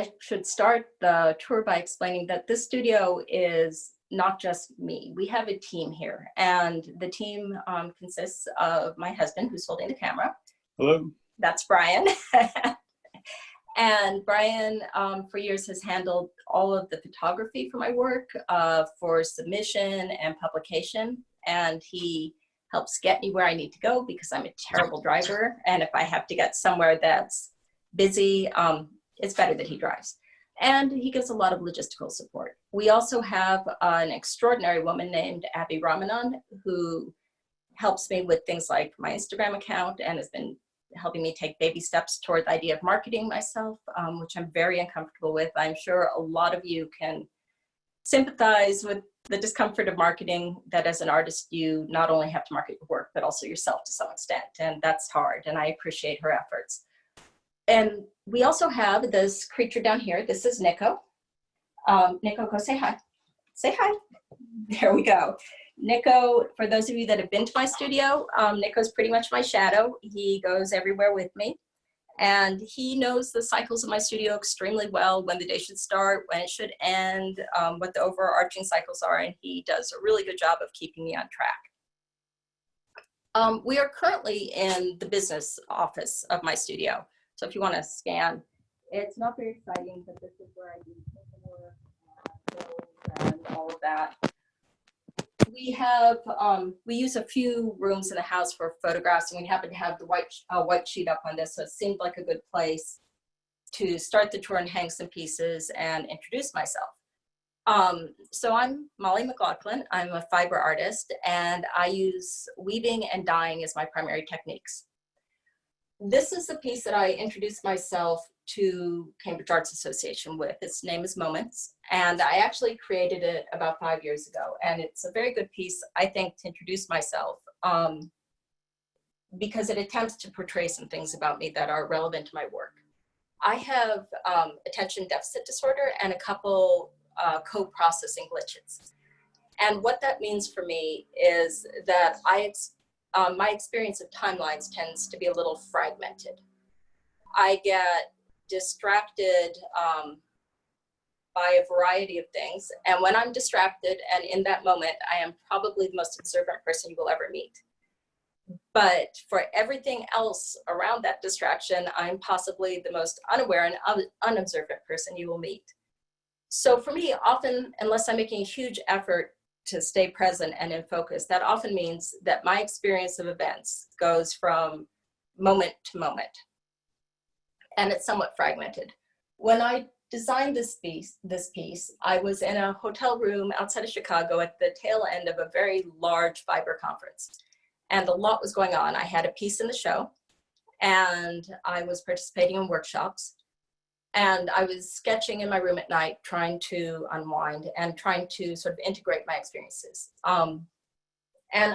I should start the tour by explaining that this studio is not just me. We have a team here, and the team consists of my husband, who's holding the camera. Hello. That's Brian. And Brian, for years, has handled all of the photography for my work, for submission and publication. And he helps get me where I need to go because I'm a terrible driver. And if I have to get somewhere that's busy, it's better that he drives. And he gives a lot of logistical support. We also have an extraordinary woman named Abby Ramanan, who helps me with things like my Instagram account and has been helping me take baby steps toward the idea of marketing myself, which I'm very uncomfortable with. I'm sure a lot of you can sympathize with the discomfort of marketing, that as an artist, you not only have to market your work, but also yourself to some extent. And that's hard, and I appreciate her efforts. And we also have this creature down here. This is Nico. Nico, go say hi. Say hi. There we go. Nico, for those of you that have been to my studio, Nico's pretty much my shadow. He goes everywhere with me. And he knows the cycles of my studio extremely well, when the day should start, when it should end, what the overarching cycles are, and he does a really good job of keeping me on track. We are currently in the business office of my studio. So if you want to scan, it's not very exciting, but this is where I do paperwork, bills, and all of that. We have, we use a few rooms in the house for photographs, and we happen to have the white sheet up on this, so it seemed like a good place to start the tour and hang some pieces and introduce myself. So I'm Molly McLaughlin. I'm a fiber artist, and I use weaving and dyeing as my primary techniques. This is the piece that I introduced myself to Cambridge Arts Association with. Its name is Moments, and I actually created it about 5 years ago, and it's a very good piece, I think, to introduce myself, because it attempts to portray some things about me that are relevant to my work. I have attention deficit disorder and a couple co-processing glitches. And what that means for me is that my experience of timelines tends to be a little fragmented. I get distracted by a variety of things. And when I'm distracted and in that moment, I am probably the most observant person you will ever meet. But for everything else around that distraction, I'm possibly the most unaware and unobservant person you will meet. So for me, often, unless I'm making a huge effort to stay present and in focus, that often means that my experience of events goes from moment to moment, and it's somewhat fragmented. When I designed this piece, I was in a hotel room outside of Chicago at the tail end of a very large fiber conference, and a lot was going on. I had a piece in the show, and I was participating in workshops, and I was sketching in my room at night, trying to unwind and trying to sort of integrate my experiences. And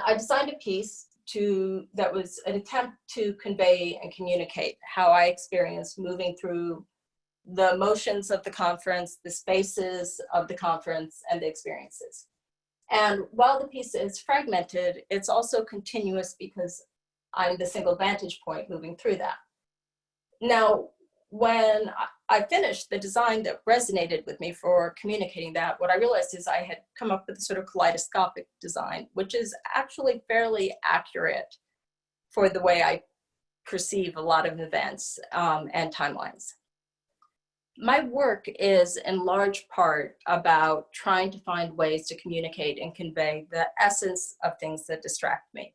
I designed a piece that was an attempt to convey and communicate how I experienced moving through the motions of the conference, the spaces of the conference, and the experiences. And while the piece is fragmented, it's also continuous because I'm the single vantage point moving through that. Now, when I finished the design that resonated with me for communicating that, what I realized is I had come up with a sort of kaleidoscopic design, which is actually fairly accurate for the way I perceive a lot of events and timelines. My work is in large part about trying to find ways to communicate and convey the essence of things that distract me.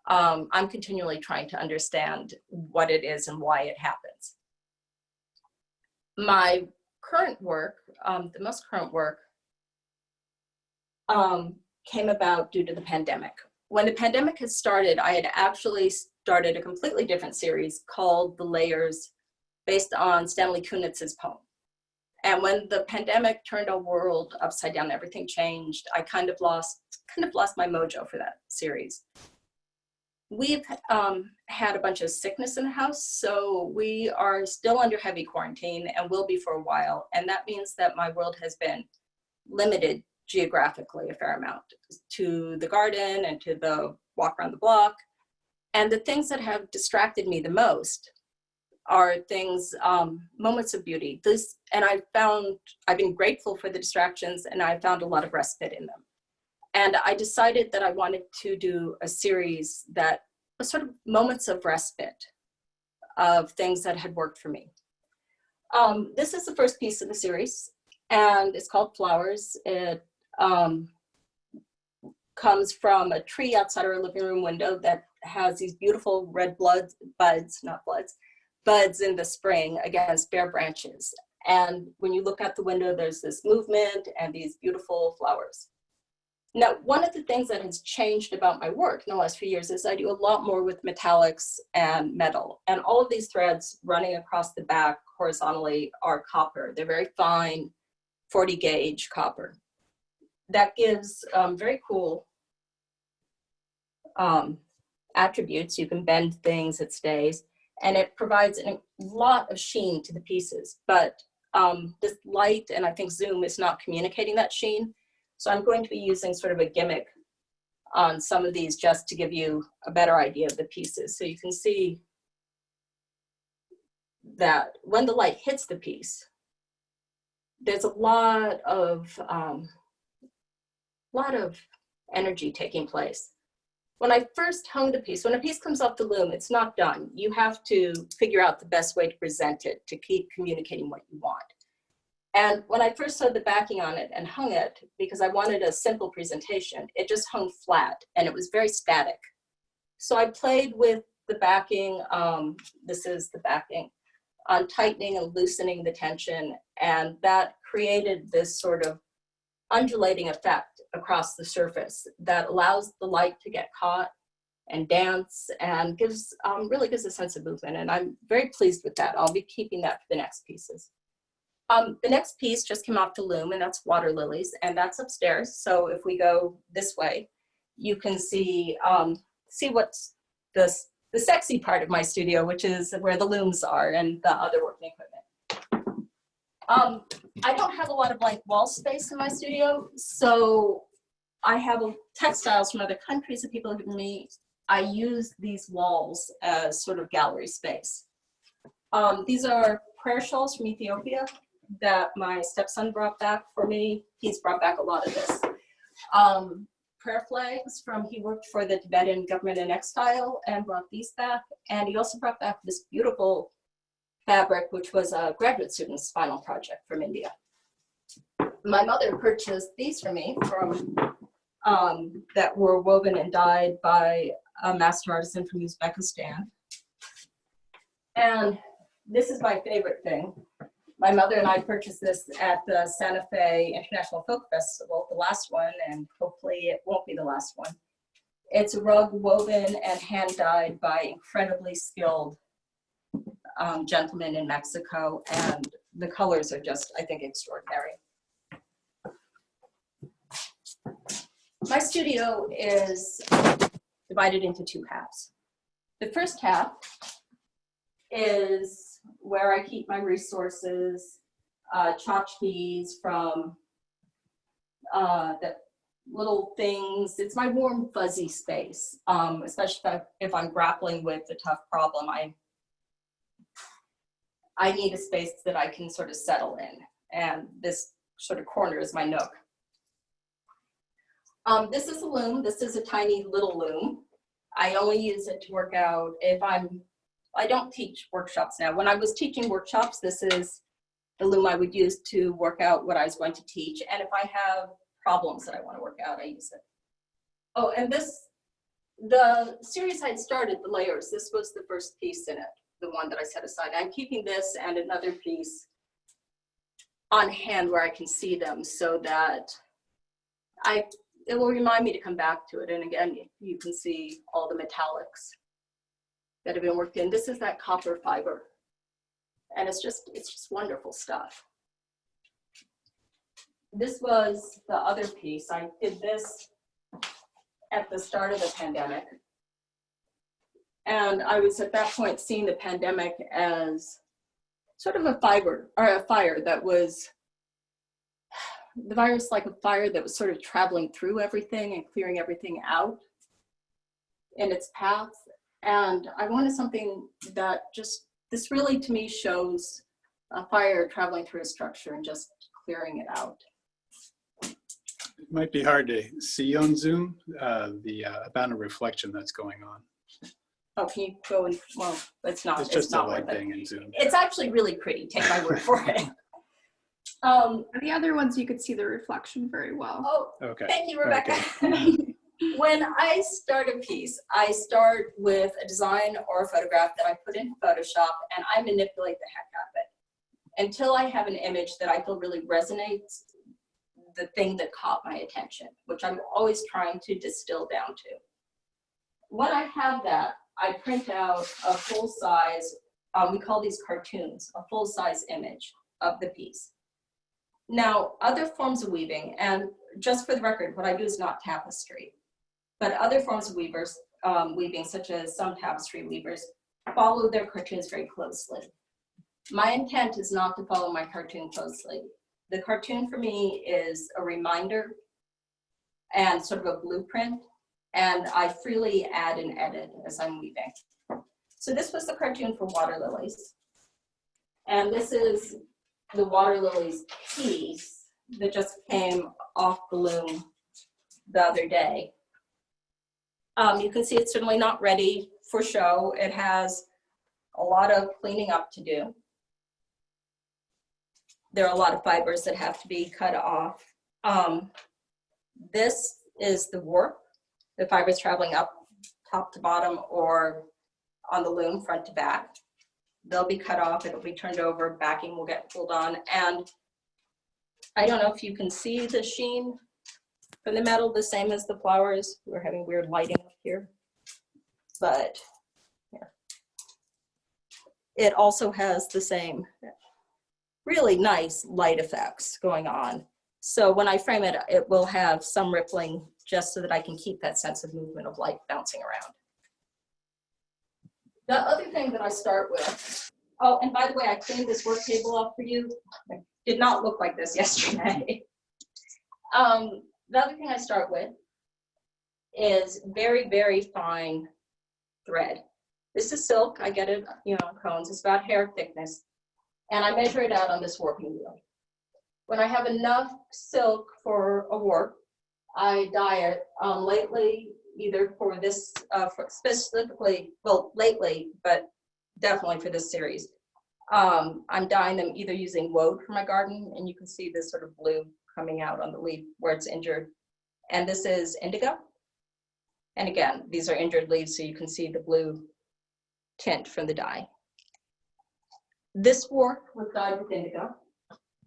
I'm continually trying to understand what it is and why it happens. My current work, the most current work, came about due to the pandemic. When the pandemic had started, I had actually started a completely different series called The Layers, based on Stanley Kunitz's poem. And when the pandemic turned our world upside down, everything changed, I kind of lost my mojo for that series. We've had a bunch of sickness in the house, so we are still under heavy quarantine and will be for a while. And that means that my world has been limited geographically a fair amount to the garden and to the walk around the block. And the things that have distracted me the most are things, moments of beauty. And I've been grateful for the distractions, and I found a lot of respite in them. And I decided that I wanted to do a series that was sort of moments of respite of things that had worked for me. This is the first piece of the series, and it's called Flowers. It comes from a tree outside our living room window that has these beautiful red buds in the spring against bare branches. And when you look out the window, there's this movement and these beautiful flowers. Now, one of the things that has changed about my work in the last few years is I do a lot more with metallics and metal. And all of these threads running across the back horizontally are copper. They're very fine, 40 gauge copper. That gives very cool attributes. You can bend things, it stays, and it provides a lot of sheen to the pieces. But this light, and I think zoom, is not communicating that sheen. So I'm going to be using sort of a gimmick on some of these just to give you a better idea of the pieces. So you can see that when the light hits the piece, there's a lot of energy taking place. When I first hung the piece, when a piece comes off the loom, it's not done. You have to figure out the best way to present it to keep communicating what you want. And when I first sewed the backing on it and hung it, because I wanted a simple presentation, it just hung flat and it was very static. So I played with the backing, this is the backing, on tightening and loosening the tension, and that created this sort of undulating effect across the surface that allows the light to get caught and dance and gives, really gives a sense of movement. And I'm very pleased with that. I'll be keeping that for the next pieces. The next piece just came off the loom, and that's water lilies, and that's upstairs. So if we go this way, you can see what's the sexy part of my studio, which is where the looms are and the other working equipment. I don't have a lot of blank wall space in my studio, so I have textiles from other countries that people have given me. I use these walls as sort of gallery space. These are prayer shawls from Ethiopia that my stepson brought back for me. He's brought back a lot of this. Prayer flags he worked for the Tibetan government in exile and brought these back. And he also brought back this beautiful fabric, which was a graduate student's final project from India. My mother purchased these for me from, that were woven and dyed by a master artisan from Uzbekistan. And this is my favorite thing. My mother and I purchased this at the Santa Fe International Folk Festival, the last one, and hopefully it won't be the last one. It's a rug woven and hand dyed by incredibly skilled gentlemen in Mexico, and the colors are just, I think, extraordinary. My studio is divided into two halves. The first half is where I keep my resources, tchotchkes from the little things. It's my warm, fuzzy space, especially if I'm grappling with a tough problem. I need a space that I can sort of settle in, and this sort of corner is my nook. This is a loom. This is a tiny little loom. I only use it to work out if I don't teach workshops now. When I was teaching workshops, this is the loom I would use to work out what I was going to teach. And if I have problems that I want to work out, I use it. Oh, and the series I had started, the layers, this was the first piece in it, the one that I set aside. I'm keeping this and another piece on hand where I can see them so that it will remind me to come back to it. And again, you can see all the metallics that have been worked in. This is that copper fiber. And it's just wonderful stuff. This was the other piece. I did this at the start of the pandemic. And I was at that point seeing the pandemic as sort of a fire that was, the virus like a fire that was sort of traveling through everything and clearing everything out in its path. And I wanted something that just this really, to me, shows a fire traveling through a structure and just clearing it out. It might be hard to see on Zoom, the amount of reflection that's going on. Oh, can you go and, well, it's not. It's just not a light worth it. thing in Zoom. It's actually really pretty, take my word for it. The other ones you could see the reflection very well. Oh, Okay. thank you, Rebecca. Okay. When I start a piece, I start with a design or a photograph that I put into Photoshop, and I manipulate the heck out of it until I have an image that I feel really resonates, the thing that caught my attention, which I'm always trying to distill down to. When I have that, I print out a full-size, we call these cartoons, a full-size image of the piece. Now, other forms of weaving, and just for the record, what I do is not tapestry, but other forms of weaving, such as some tapestry weavers, follow their cartoons very closely. My intent is not to follow my cartoon closely. The cartoon for me is a reminder and sort of a blueprint, and I freely add and edit as I'm weaving. So this was the cartoon for water lilies. And this is the water lilies piece that just came off the loom the other day. You can see it's certainly not ready for show. It has a lot of cleaning up to do. There are a lot of fibers that have to be cut off. This is the warp, the fibers traveling up top to bottom or on the loom front to back. They'll be cut off, it'll be turned over, backing will get pulled on. And I don't know if you can see the sheen from the metal, the same as the flowers. We're having weird lighting up here, but here. It also has the same really nice light effects going on. So when I frame it, it will have some rippling just so that I can keep that sense of movement of light bouncing around. The other thing that I start with, oh, and by the way, I cleaned this work table up for you. It did not look like this yesterday. The other thing I start with is very, very fine thread. This is silk, I get it, you know, cones, it's about hair thickness. And I measure it out on this warping wheel. When I have enough silk for a warp, I dye it. Lately, either for this, specifically, well, lately, but definitely for this series, I'm dyeing them either using woad from my garden, and you can see this sort of blue coming out on the leaf where it's injured. And this is indigo. And again, these are injured leaves, so you can see the blue tint from the dye. This warp was dyed with indigo.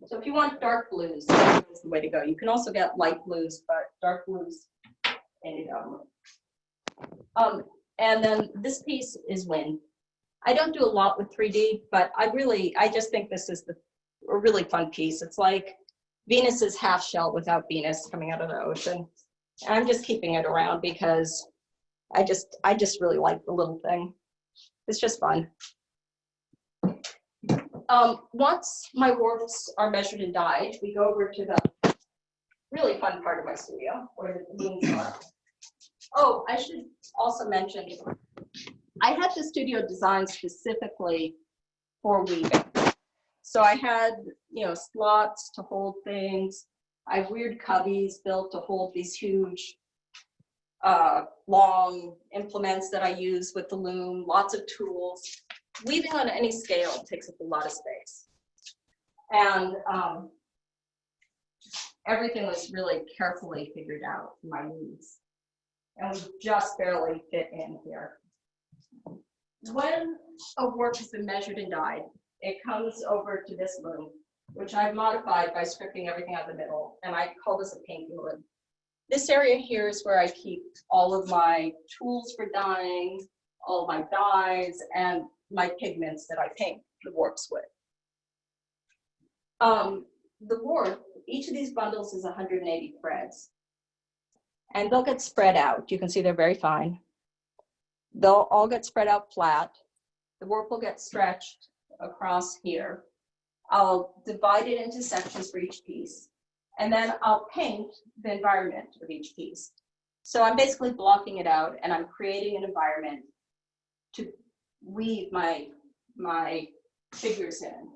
So if you want dark blues, that's the way to go. You can also get light blues, but dark blues, indigo. And then this piece is wind. I don't do a lot with 3D, but I just think this is a really fun piece. It's like Venus's half shell without Venus coming out of the ocean. And I'm just keeping it around because I just really like the little thing. It's just fun. Once my warps are measured and dyed, we go over to the really fun part of my studio where the looms are. Oh, I should also mention, I had the studio designed specifically for weaving. So I had, you know, slots to hold things. I have weird cubbies built to hold these huge, long implements that I use with the loom, lots of tools. Weaving on any scale takes up a lot of space. And everything was really carefully figured out for my needs. And we just barely fit in here. When a work has been measured and dyed, it comes over to this loom, which I've modified by stripping everything out of the middle, and I call this a painting loom. This area here is where I keep all of my tools for dyeing, all of my dyes, and my pigments that I paint the warps with. The warp, each of these bundles is 180 threads. And they'll get spread out. You can see they're very fine. They'll all get spread out flat. The warp will get stretched across here. I'll divide it into sections for each piece. And then I'll paint the environment of each piece. So I'm basically blocking it out and I'm creating an environment to weave my my figures in.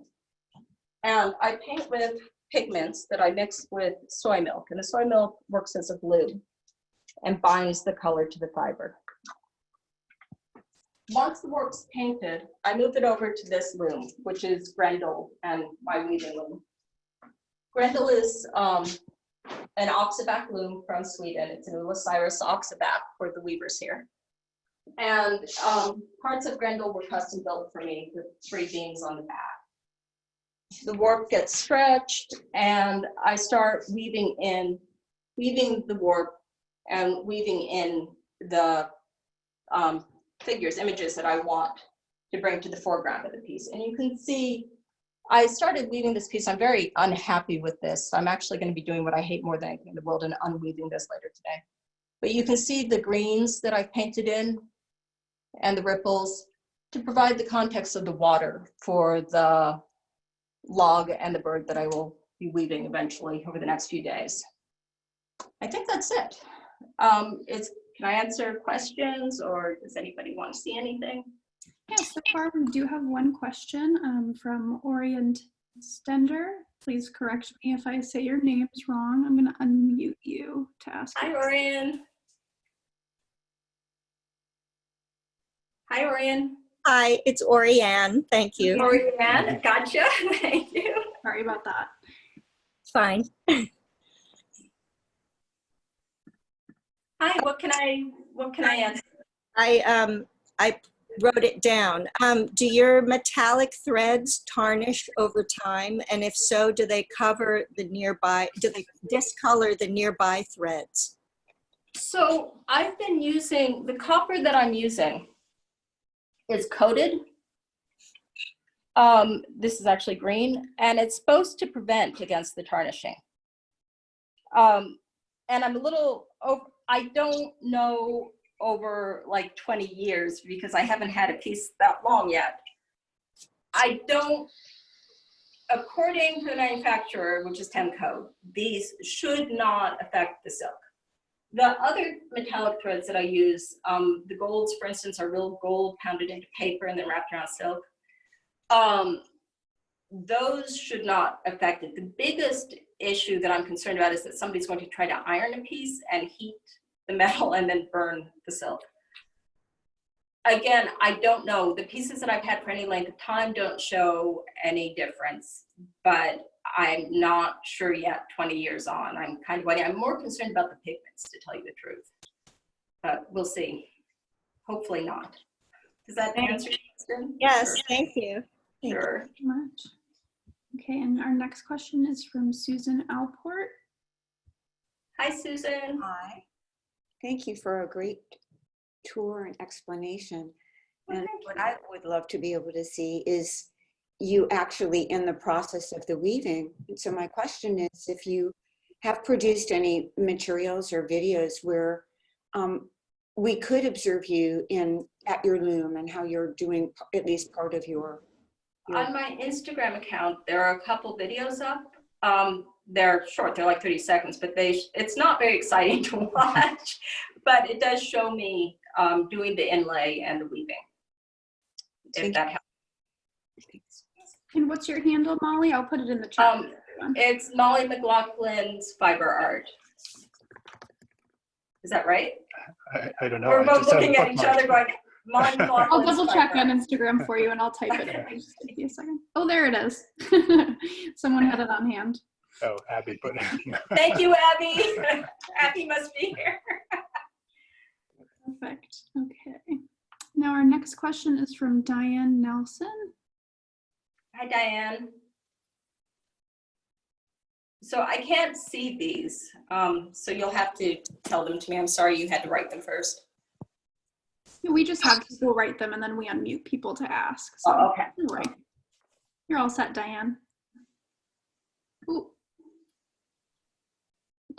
And I paint with pigments that I mix with soy milk, and the soy milk works as a glue and binds the color to the fiber. Once the work's painted, I move it over to this loom, which is Grendel and my weaving loom. Grendel is an oxaback loom from Sweden. It's an Ullacyrus oxaback for the weavers here. And parts of Grendel were custom built for me with 3 beams on the back. The warp gets stretched, and I start weaving the warp and weaving in the figures, images that I want to bring to the foreground of the piece. And you can see, I started weaving this piece. I'm very unhappy with this. I'm actually going to be doing what I hate more than anything in the world and unweaving this later today. But you can see the greens that I've painted in and the ripples to provide the context of the water for the log and the bird that I will be weaving eventually over the next few days. I think that's it. Can I answer questions, or does anybody want to see anything? Yeah, so far we do have one question from Orient Stender. Please correct me if I say your names wrong. I'm going to unmute you to ask. Hi, Orion. Hi, Orion. Hi, it's Orianne. Thank you. Orion, gotcha. Thank you. Sorry about that. Fine. Hi, what can I answer? I wrote it down. Do your metallic threads tarnish over time? And if so, do they cover the nearby, do they discolor the nearby threads? So I've been using, the copper that I'm using is coated. This is actually green, and it's supposed to prevent against the tarnishing. And I'm a little, I don't know over like 20 years because I haven't had a piece that long yet. I don't, according to the manufacturer, which is Temco, these should not affect the silk. The other metallic threads that I use, the golds, for instance, are real gold pounded into paper and then wrapped around silk. Those should not affect it. The biggest issue that I'm concerned about is that somebody's going to try to iron a piece and heat the metal and then burn the silk. Again, I don't know. The pieces that I've had for any length of time don't show any difference, but I'm not sure yet 20 years on. I'm kind of waiting. I'm more concerned about the pigments, to tell you the truth. But we'll see. Hopefully not. Does that answer your question? Yes, Sure. thank you. Sure. Thank you very much. Okay, and our next question is from Susan Alport. Hi, Susan. Hi. Thank you for a great tour and explanation. Well, And thank what you. I would love to be able to see is you actually in the process of the weaving. And so my question is if you have produced any materials or videos where we could observe you at your loom and how you're doing at least part of your On my Instagram account, there are a couple videos up. They're short, they're like 30 seconds, but it's not very exciting to watch, but it does show me doing the inlay and the weaving, if that helps. And what's your handle, Molly? I'll put it in the chat. for everyone. It's Molly McLaughlin's Fiber Art. Is that right? I don't know. We're I both just have looking it at each other bookmarked. going, Molly McLaughlin's I'll double check Fiber on Art. Instagram for you and I'll type it in. Just give me a second. Oh, there it is. Someone had it on hand. Oh, Abby put it. Thank you, Abby. Abby must be here. Perfect. Okay. Now our next question is from Diane Nelson. Hi, Diane. So I can't see these, so you'll have to tell them to me. I'm sorry you had to write them first. We just have people write them and then we unmute people to ask. So Oh, okay. you're right. You're all set, Diane. Ooh.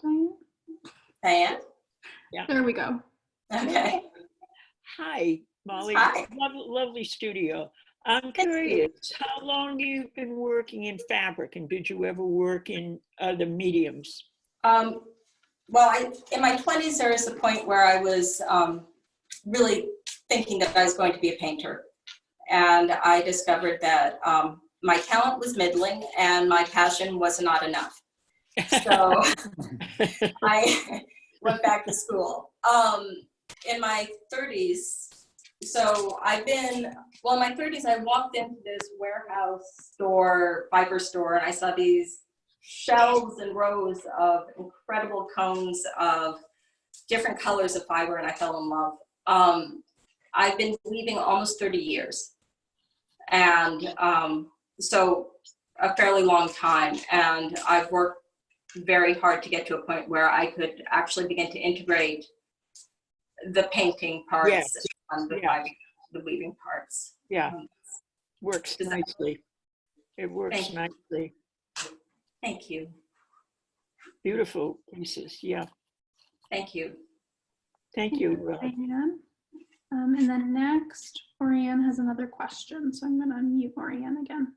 Diane? Diane? There we go. Okay. Hi, Molly. Hi. Lovely studio. I'm curious, how long you've been working in fabric, and did you ever work in other mediums? Well, in my 20s, there was a point where I was really thinking that I was going to be a painter. and I discovered that my talent was middling and my passion was not enough. So I went back to school. In my 30s, so in my 30s, I walked into this warehouse store, fiber store, and I saw these shelves and rows of incredible cones of different colors of fiber, and I fell in love. I've been weaving almost 30 years, and so a fairly long time, and I've worked very hard to get to a point where I could actually begin to integrate the painting parts Yes. and the weaving parts. Yeah, works Does that- nicely. It works Thank you. nicely. Thank you. Beautiful pieces. Yeah, Thank you. thank you. Oriane. And then next, Oriane has another question. So I'm going to unmute Oriane again.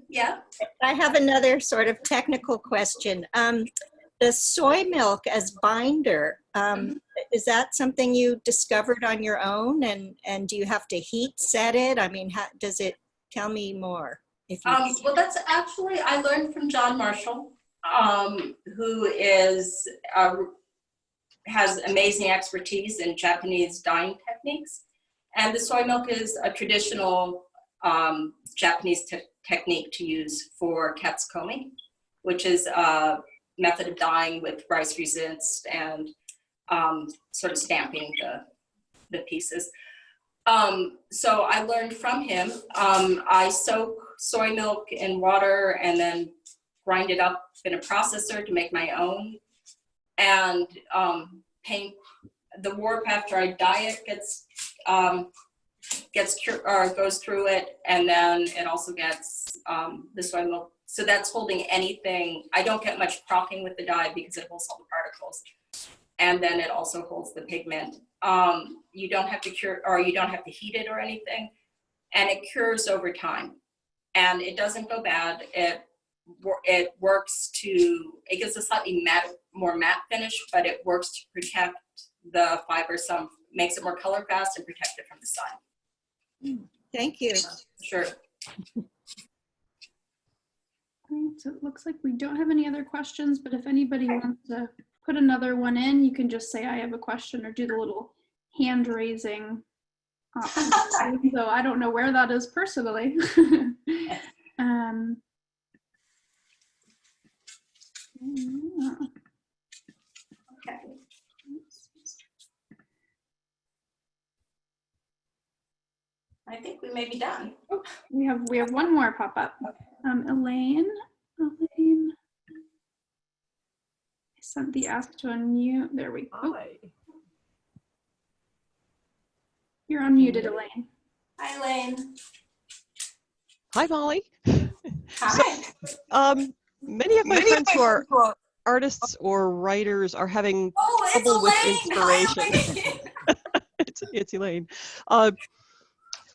Yeah. I have another sort of technical question. The soy milk as binder, is that something you discovered on your own? And do you have to heat set it? I mean, how does it, tell me more. If you Well, that's actually, I learned from John Marshall, who has amazing expertise in Japanese dyeing techniques. And the soy milk is a traditional Japanese technique to use for katsukomi, which is a method of dyeing with rice resist and sort of stamping the pieces. So I learned from him. I soak soy milk in water and then grind it up in a processor to make my own, and paint the warp after I dye it goes through it, and then it also gets the soy milk. So that's holding anything. I don't get much crocking with the dye because it holds all the particles, and then it also holds the pigment. You don't have to cure, or you don't have to heat it or anything, and it cures over time, and it doesn't go bad. It works it gives a slightly more matte finish, but it works to protect the fiber some, makes it more color fast and protect it from the sun. Thank you. Sure. Right, so it looks like we don't have any other questions, but if anybody wants to put another one in, you can just say I have a question or do the little hand raising option. So I don't know where that is personally. Okay. I think we may be done. We have one more pop up. Elaine, I sent the ask to unmute. There we go. You're unmuted, Elaine. Hi, Elaine. Hi, Molly. Hi. Many of my friends who are artists or writers are having Oh, it's trouble with Elaine. inspiration. Hi, Elaine. It's Elaine.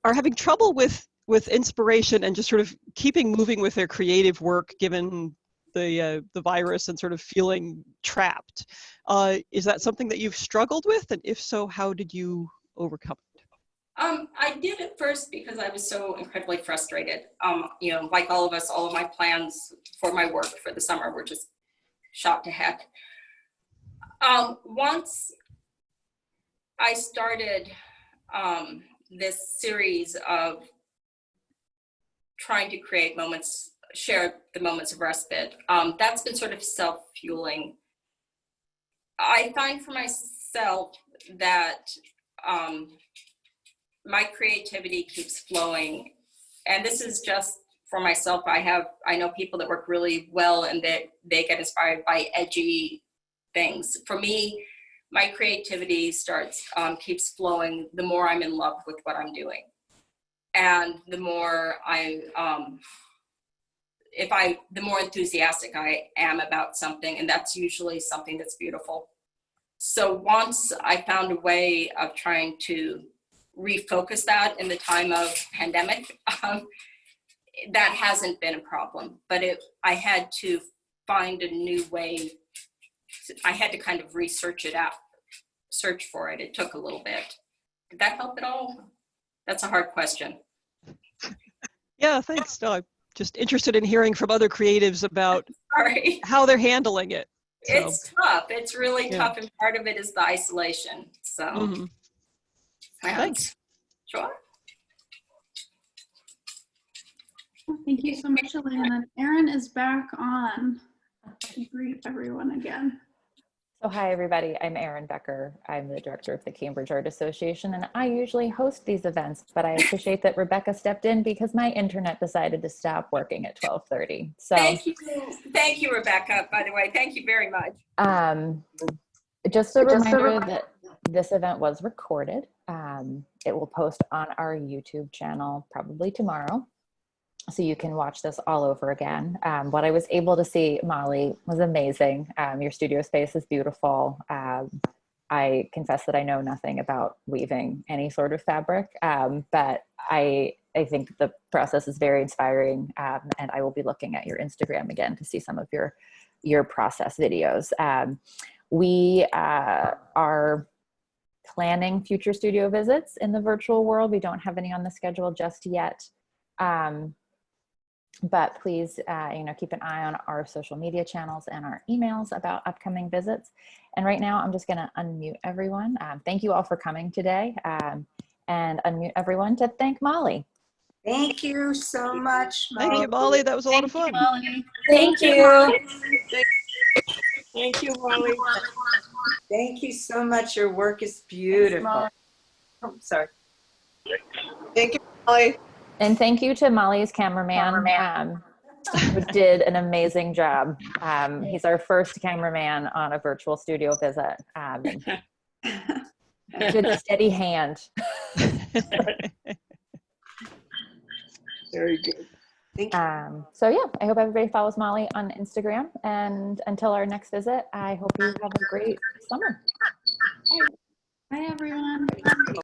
Are having trouble with inspiration and just sort of keeping moving with their creative work given the virus and sort of feeling trapped. Is that something that you've struggled with? And if so, how did you overcome it? I did at first because I was so incredibly frustrated. You know, like all of us, all of my plans for my work for the summer were just shot to heck. Once I started this series of trying to create moments, share the moments of respite, that's been sort of self-fueling. I find for myself that my creativity keeps flowing, and this is just for myself. I know people that work really well and that they get inspired by edgy things. For me, my creativity keeps flowing the more I'm in love with what I'm doing, and the more the more enthusiastic I am about something, and that's usually something that's beautiful. So once I found a way of trying to refocus that in the time of pandemic, that hasn't been a problem, but I had to find a new way. I had to kind of search for it. It took a little bit. Did that help at all? That's a hard question. Yeah, thanks. No, I'm just interested in hearing from other creatives about Sorry. how they're handling it. So, It's tough. It's really Yeah. tough, and part of it is the isolation. So, mhm. yeah, Thanks. Sure. Thank you so much, Elaine. And then Erin is back on to greet everyone again. So hi, everybody. I'm Erin Becker. I'm the director of the Cambridge Art Association, and I usually host these events, but I appreciate that Rebecca stepped in because my internet decided to stop working at 12:30. So Thank you, Rebecca, by the way. Thank you very much. Just a reminder that this event was recorded. It will post on our YouTube channel probably tomorrow, so you can watch this all over again. What I was able to see, Molly, was amazing. Your studio space is beautiful. I confess that I know nothing about weaving any sort of fabric, but I think the process is very inspiring, and I will be looking at your Instagram again to see some of your process videos. We are planning future studio visits in the virtual world. We don't have any on the schedule just yet. But please, keep an eye on our social media channels and our emails about upcoming visits. And right now, I'm just going to unmute everyone. Thank you all for coming today, and unmute everyone to thank Molly. Thank you so much, Molly. Thank you, Molly. That was a lot of fun. Thank you. Thank you, Molly. Thank you so much. Your work is beautiful. Oh, sorry. Thank you, Molly. And thank you to Molly's cameraman, who did an amazing job. He's our first cameraman on a virtual studio visit. Good steady hand. Very good. Thank you. So yeah, I hope everybody follows Molly on Instagram. And until our next visit, I hope you have a great summer.